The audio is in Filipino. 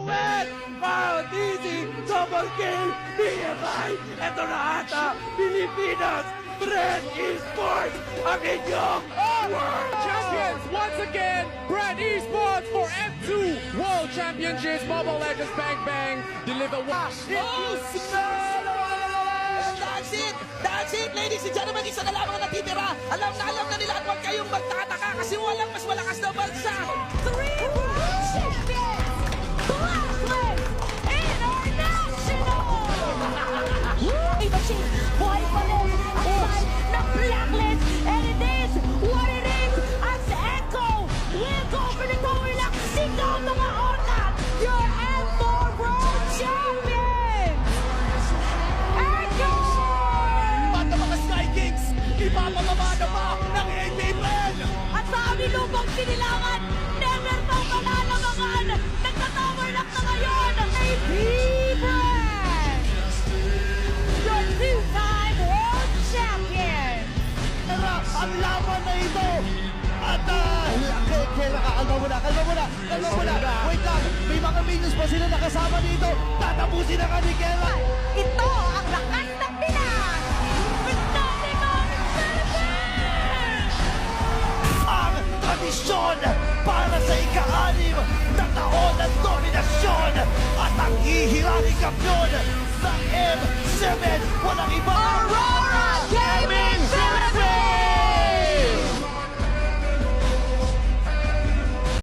win! Carl Dizzy, double kill! BMI, eto na ata, Pilipinas! Brand Esports, ang inyong world Champions once again, Brand Esports for M2 World Championships. Mobile Legends Bang Bang deliver one. That's it, ladies and gentlemen. Isa na lamang ang natitira. Alam na nila at huwag kayong magtataka kasi walang mas malakas na bansa. 3 world champions! Blacklist International! Iba siya, buhay pa rin ang side ng Blacklist, and it is what it is as Echo will go for the tower ng sino mga otak, your M4 World Champions! Echo! At ang mga Sky Kings, ipapamama na ba ng AP Brand? At sa aming lupang sinilangan, never pang malalamangan, nagtatower lang na ngayon ang AP Brand! Your two-time world champion! Tara, ang laban na ito! At kalma muna. Wait lang, may mga minions pa sila nakasama dito. Tatapusin na ka ni Kela. Ito ang lakas ng Pinas! Phenomenal Champion! Ang tradisyon para sa ika-anim na taon ng dominasyon at ang hihiranging kampiyon ng M7 walang iba.